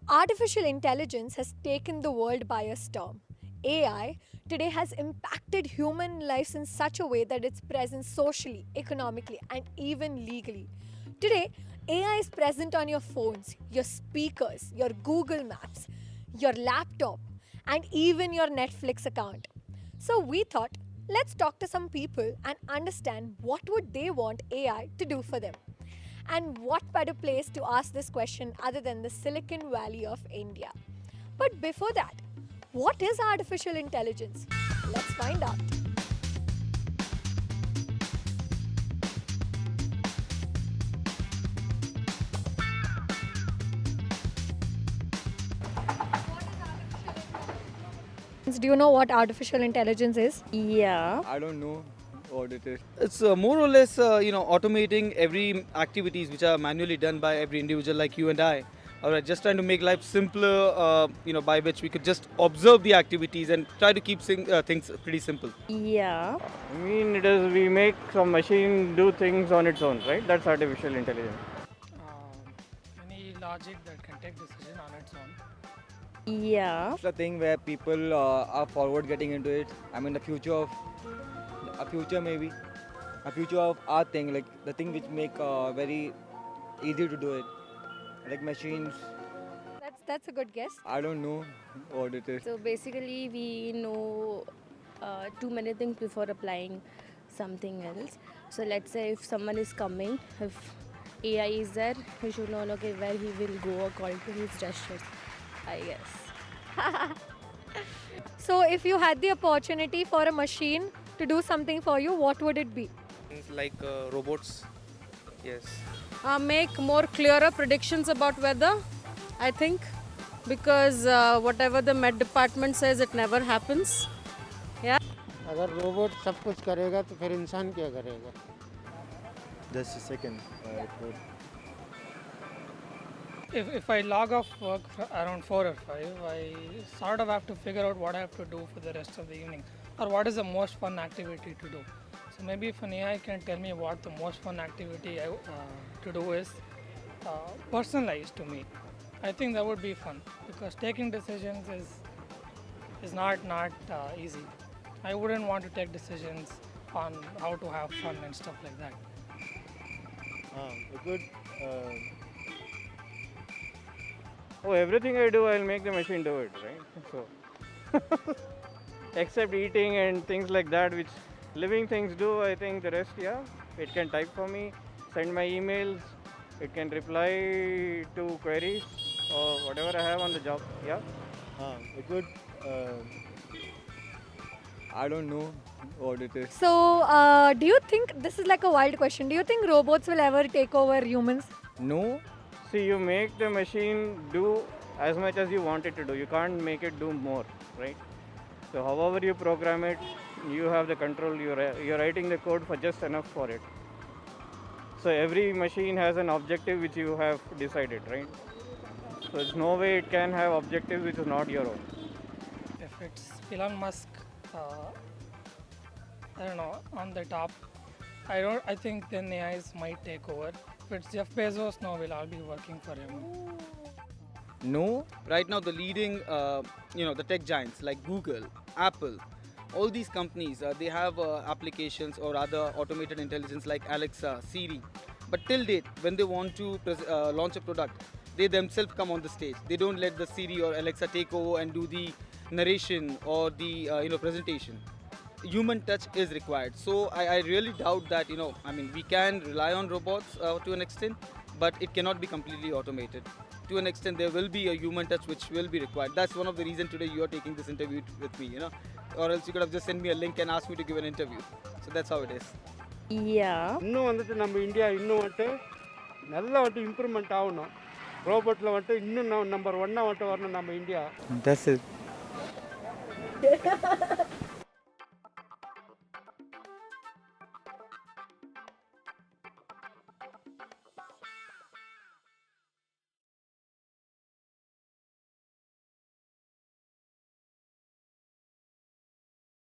Artificial intelligence has taken the world by a storm. AI today has impacted human lives in such a way that it's present socially, economically, and even legally. Today, AI is present on your phones, your speakers, your Google Maps, your laptop, and even your Netflix account. So we thought, let's talk to some people and understand what would they want AI to do for them. And what better place to ask this question other than the Silicon Valley of India? But before that, what is artificial intelligence? Let's find out. Do you know what artificial intelligence is? Yeah. I don't know what it is. It's more or less, automating every activities which are manually done by every individual like you and I. All right, just trying to make life simpler, by which we could just observe the activities and try to keep things pretty simple. Yeah. I mean, it is we make some machine do things on its own, right? That's artificial intelligence. Any logic that can take decision on its own. Yeah. It's a thing where people are forward getting into it. I mean, the future of a future of our thing, like the thing which make very easy to do it, like machines. That's a good guess. I don't know what it is. So basically, we know too many things before applying something else. So let's say if someone is coming, if AI is there, we should know okay where he will go according to his gestures, I guess. So, if you had the opportunity for a machine to do something for you, what would it be? Things like robots. Yes. Make more clearer predictions about weather, I think, because whatever the Met department says, it never happens. अगर robot सब कुछ करेगा तो फिर इंसान क्या करेगा? Just a second. If I log off work around 4 or 5, I sort of have to figure out what I have to do for the rest of the evening or what is the most fun activity to do. So maybe if an AI can tell me what the most fun activity to do is personalized to me, I think that would be fun because taking decisions is not easy. I wouldn't want to take decisions on how to have fun and stuff like that. A good Oh, everything I do, I'll make the machine do it, right? So, except eating and things like that, which living things do, I think the rest, yeah, it can type for me, send my emails, it can reply to queries or whatever I have on the job, yeah. a good I don't know what it is. So, do you think this is like a wild question? Do you think robots will ever take over humans? No. See, you make the machine do as much as you want it to do. You can't make it do more, right? So, however you program it, you have the control. You're writing the code for just enough for it. So, every machine has an objective which you have decided, right? So, there's no way it can have objectives which is not your own. If it's Elon Musk, I don't know, on the top, I think then AIs might take over. If it's Jeff Bezos, no, we'll all be working for him. No. Right now, the leading, the tech giants like Google, Apple, all these companies, they have applications or other automated intelligence like Alexa, Siri. But till date, when they want to launch a product, they themselves come on the stage. They don't let the Siri or Alexa take over and do the narration or the presentation. Human touch is required. So I really doubt that we can rely on robots to an extent, but it cannot be completely automated. To an extent, there will be a human touch which will be required. That's one of the reasons today you are taking this interview with me, or else you could have just sent me a link and asked me to give an interview. So that's how it is. Yeah. இன்னும் வந்துட்டு நம்ம India இன்னும் வந்துட்டு நல்லா வந்துட்டு improvement ஆகணும். ரோபோட்டில் வந்துட்டு இன்னும் நம்பர் 1 வந்துட்டு வரணும் நம்ம இந்தியா. That's it.